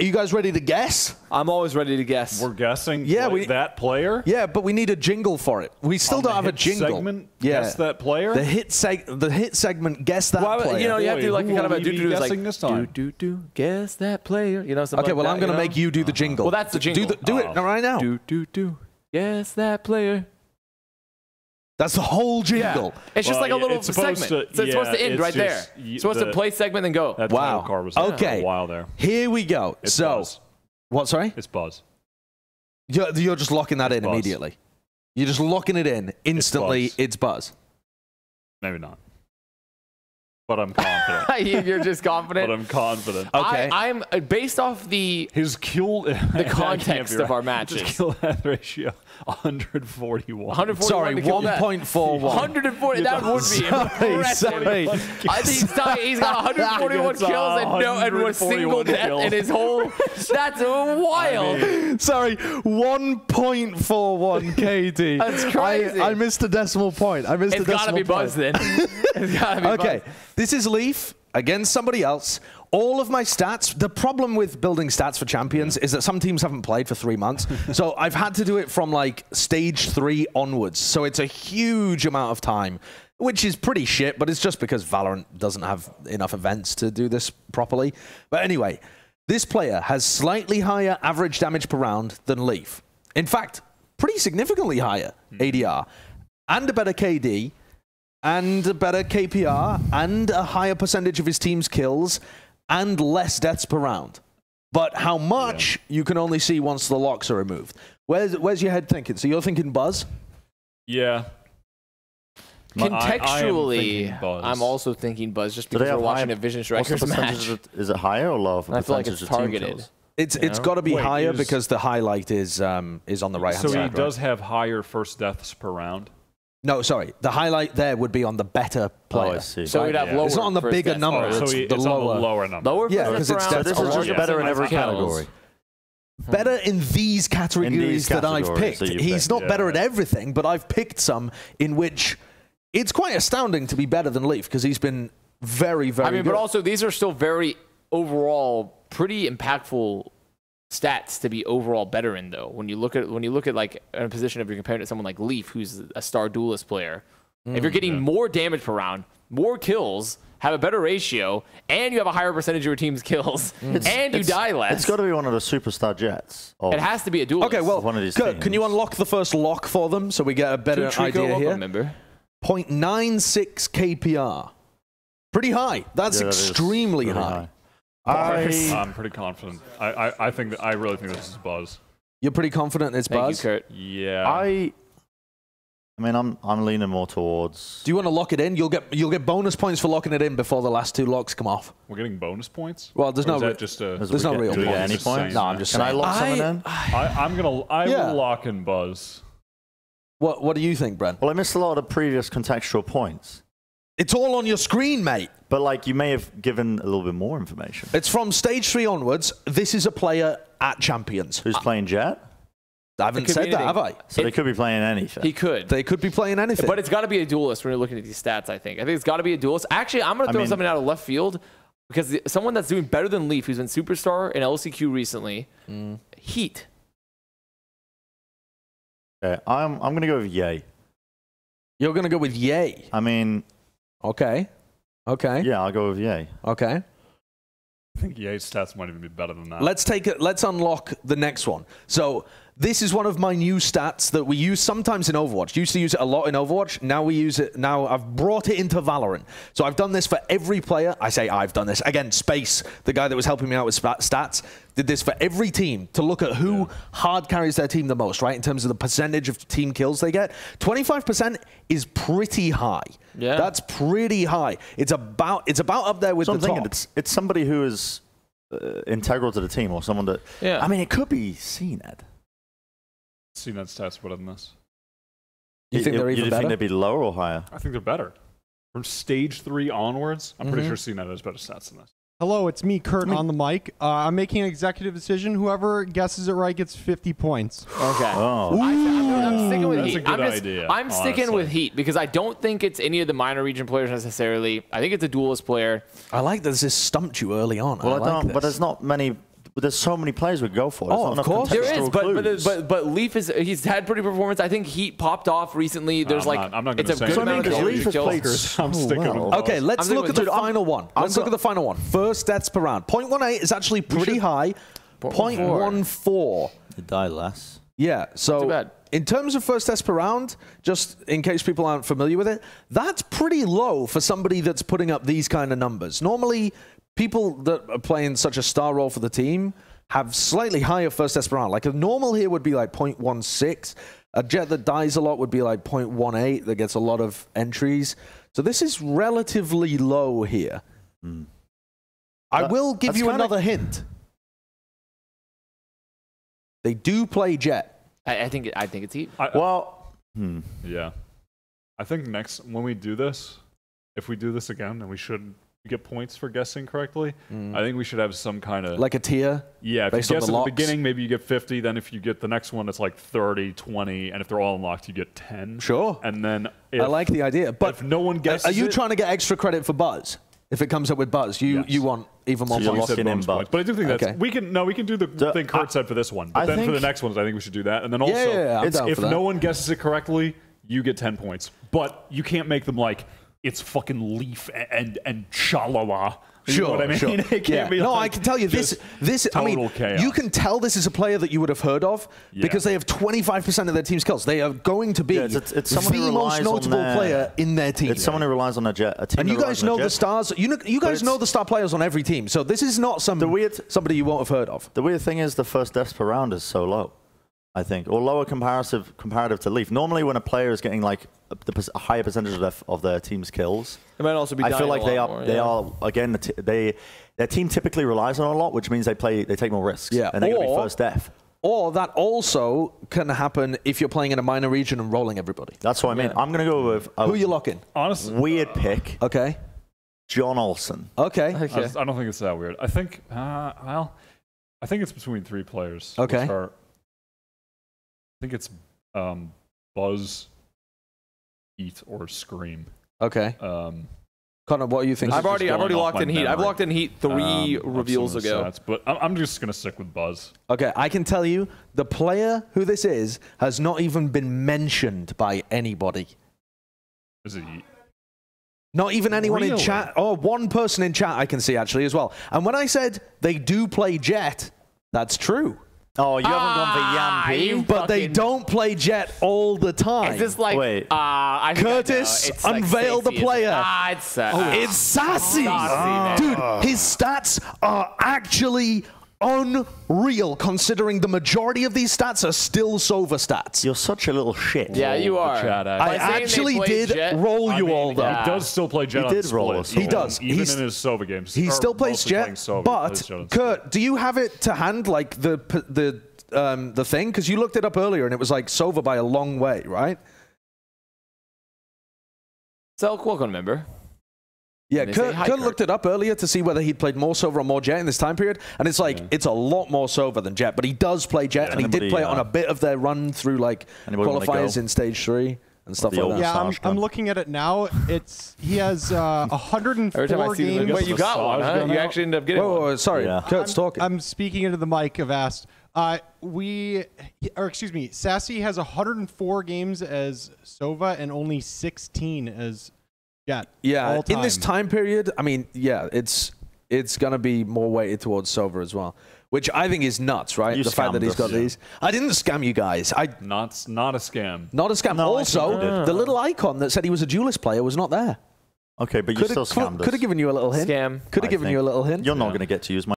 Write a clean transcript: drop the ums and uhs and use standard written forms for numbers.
Are you guys ready to guess? I'm always ready to guess. We're guessing that player? Yeah, but we need a jingle for it. We still don't have a jingle. Segment, guess that player? The hit segment, guess that player. You know, you have to do like who kind of will a we be guessing this time? guess that player. You know, something Okay, like well, that, I'm going to make you do the jingle. Well, that's the jingle. Do it right now. Guess that player. That's the whole jingle. Yeah. It's just like a little segment. So it's supposed to end right there. It's supposed to play segment and go. That wow. Card was okay. A while there. Here we go. It's Buzz. What, sorry? It's Buzz. You're just locking that in immediately. You're just locking it in instantly. It's Buzz. Maybe not. But I'm confident. You're just confident? But I'm confident. Okay. I'm based off his kill the context of our matches. His kill death ratio 141. 141. Sorry, 1.41. 140. That would be impressive. Sorry. I think he's got 141 kills and a single death in his whole. That's wild. Sorry, 1.41 KD. That's crazy. I missed a decimal point. It's gotta be Buzz then. It's gotta be okay. Buzz. This is Leaf against somebody else. All of my stats, the problem with building stats for champions is that some teams haven't played for 3 months. So I've had to do it from like stage 3 onwards. So it's a huge amount of time, which is pretty shit, but it's just because Valorant doesn't have enough events to do this properly. But anyway, this player has slightly higher average damage per round than Leaf. In fact, pretty significantly higher ADR and a better KD and a better KPR, and a higher percentage of his team's kills, and less deaths per round. But how much, you can only see once the locks are removed. Where's your head thinking? So you're thinking Buzz? Yeah. Contextually, Buzz. I'm also thinking Buzz, just because we're watching a Vision Strikers match. Is it higher or lower for I feel like percentage it's of team targeted. kills? It's got to be higher because the highlight is on the right-hand side. So he does have higher first deaths per round? No, sorry. The highlight there would be on the better player. Oh, I see. So we'd have lower. It's not on the bigger number. So it's it's the lower. on the lower number. Lower yeah, because it's So this is just better in every category. Better in these categories that I've picked. He's not better at everything, but I've picked some in which it's quite astounding to be better than Leaf because he's been very, very good. But also these are still very overall pretty impactful stats to be overall better in, though. When you look at like in a position if you're comparing it to someone like Leaf, who's a star duelist player, if you're getting more damage per round, more kills, have a better ratio, and you have a higher percentage of your team's kills, and you die less. It's got to be one of the superstar jets. It has to be a duelist. Okay, well, one of these Kurt, can you unlock the first lock for them so we get a better idea here? Remember? 0.96 KPR. Pretty high. That's extremely high. I'm pretty confident. I really think this is Buzz. You're pretty confident it's Buzz? Thank you, Kurt. Yeah. I mean, I'm leaning more towards. Do you want to lock it in? You'll get bonus points for locking it in before the last 2 locks come off. We're getting bonus points? Well, there's no real Do we get any points? No, I'm just saying. Can I lock someone in? I will lock in Buzz. What do you think, Brent? Well, I missed a lot of the previous contextual points. It's all on your screen, mate. But like, you may have given a little bit more information. It's from stage 3 onwards. This is a player at Champions. Who's playing Jet? I haven't said that, have I? So they could be playing anything. He could. They could be playing anything. But it's got to be a duelist when you're looking at these stats, I think. I think it's got to be a duelist. Actually, I'm going to throw something out of left field because someone that's doing better than Leaf, who's been superstar in LCQ recently, Heat. Okay, I'm going to go with Yay. You're going to go with Yay? I mean... Okay. Yeah, I'll go with Yay. Okay. I think Ye's stats might even be better than that. Let's unlock the next one. So this is one of my new stats that we use sometimes in Overwatch. Used to use it a lot in Overwatch. Now we use it. Now I've brought it into Valorant. So I've done this for every player. I say I've done this. Again, Space, the guy that was helping me out with stats, did this for every team to look at who hard carries their team the most, right? In terms of the percentage of team kills they get. 25% is pretty high. Yeah. That's pretty high. It's about up there with the top. It's somebody who is integral to the team or someone that... Yeah. I mean, it could be CNED. CNED stats better than this. You think they're even better? You think they'd be lower or higher? I think they're better. From stage 3 onwards, I'm pretty sure CNED has better stats than this. Hello, it's me, Kurt, on the mic. I'm making an executive decision. Whoever guesses it right gets 50 points. Okay. Oh. I'm sticking with Heat. That's a good idea, I'm sticking with Heat because I don't think it's any of the minor region players necessarily. I think it's a duelist player. I like that this stumped you early on. Well, but there's not many... But there's so many players we could go for. There's Oh, not of enough course. There is, contextual but Leaf he's had pretty performance. I think Heat popped off recently. There's I'm not it's a gonna say good anything. amount of So I mean, damage 'cause kills. Leaf has played I'm sticking well. with Okay, let's I'm look at thinking the with- final one. Let's look at the final one. First stats per round. 0.18 is actually pretty high. 0.14. They die less. Yeah, so too bad. in terms of first test per round, just in case people aren't familiar with it, that's pretty low for somebody that's putting up these kind of numbers. Normally, people that are playing such a star role for the team have slightly higher first test per round. Like a normal here would be like 0.16. A Jet that dies a lot would be like 0.18 that gets a lot of entries. So this is relatively low here. I will give that's you kinda- another hint. They do play Jet. I think it's Heat. Well, Yeah. I think when we do this, if we do this again, and we should get points for guessing correctly, I think we should have some kind of... Like a tier. yeah, if you based on guess the at the locks. beginning, maybe you get 50. Then if you get the next one, it's like 30, 20. And if they're all unlocked, you get 10. Sure. And then if, I like the idea. But if no one guesses are you it, trying to get extra credit for Buzz? If it comes up with Buzz, you Yes. want even more So you're points. you said locking in bonus Buzz. points. But I do think that's... Okay. We can do the thing Kurt said for this one. But I then for the think- next ones, I think we should do that. And then also, Yeah, I'm down if for that. no one guesses it correctly, you get 10 points. But you can't make them like, it's fucking Leaf and shalala. You know what I mean? Sure. It can't Yeah. be No, like I can tell you this. just I mean, total chaos. you can tell this is a player that you would have heard of Yeah. because they have 25% of their team's kills. They are going to be Yeah, it's someone who the most relies on notable their- player in their team. it's someone who relies on a Jet. A team and you that guys relies on know a the Jet. stars. You guys it's- know the star players on every team. So this is not somebody you won't have heard of. The weird thing is the first deaths per round is so low, I think, or lower comparative to Leaf. Normally, when a player is getting like a higher percentage of their team's kills, It might also be. I feel dying like a they lot are more, they yeah. are again their team typically relies on a lot, which means they take more risks. Yeah, and they're gonna be or- first death. Or that also can happen if you're playing in a minor region and rolling everybody. That's what I mean. I'm gonna go with a Who you locking? Honestly, weird pick, Okay. John Olsen. Okay. I don't think it's that weird. I think, I think it's between 3 players. Okay. Which are, I think it's Buzz, Heat, or Scream. Okay. Connor, what are you thinking? This I've is already just going locked off in my Heat. I've memory. locked in Heat 3 of reveals some of the ago. stats, but I'm just going to stick with Buzz. Okay, I can tell you the player who this is has not even been mentioned by anybody. Is it Heat? Not even anyone in Really? chat. Oh, one person in chat I can see actually as well. And when I said they do play Jet, that's true. Oh, you haven't gone Ah, for you Yampi? But they fucking- don't play Jet all the time. Is this like? Wait. I think I know. Curtis, It's like unveil the Stacey, isn't it? player. It's It's Sassy. Sassy, Dude, his stats are actually unreal considering the majority of these stats are still Sova stats. You're such a little shit. Yeah, you are. chat, I By saying they actually play did Jet, roll you all though. yeah. He does still play Jet He on did roll split, us. so He does. Even He's- in his Sova games. He or still plays mostly playing Jet, Sova, he but plays Jet on split. Kurt, do you have it to hand, like the thing? Because you looked it up earlier and it was like Sova by a long way, right? So, welcome, member. Yeah, And they say, Kurt, "Hi, Kurt Kurt." looked it up earlier to see whether he'd played more Sova or more Jet in this time period, and it's like it's a lot more Sova than Jet, but he does play Jet, and he did Anybody, play it on a bit of their run through like Anybody wanna qualifiers go? in stage 3 and stuff the like old- that. Yeah, Massage I'm gun. looking at it now. He has Every time I 104 see them, I games. go, wait, you got one, Massage huh? gun You out? actually ended up getting Whoa, one. sorry, Yeah. Kurt's talking. I'm speaking into the mic. I've asked. Sassy has 104 games as Sova and only 16 as Jet. Yeah, all in this time. time period, I mean, yeah, it's gonna be more weighted towards Sova as well, which I think is nuts, right? You The fact that scammed he's us. got these. I didn't scam you guys. Not a scam. Not a scam. No, I think Also, you did. the little icon that said he was a duelist player was not there. Okay, but you still scammed us. Could have given you a little hint. Scam. Could have given you a little hint. You're not going to get to use my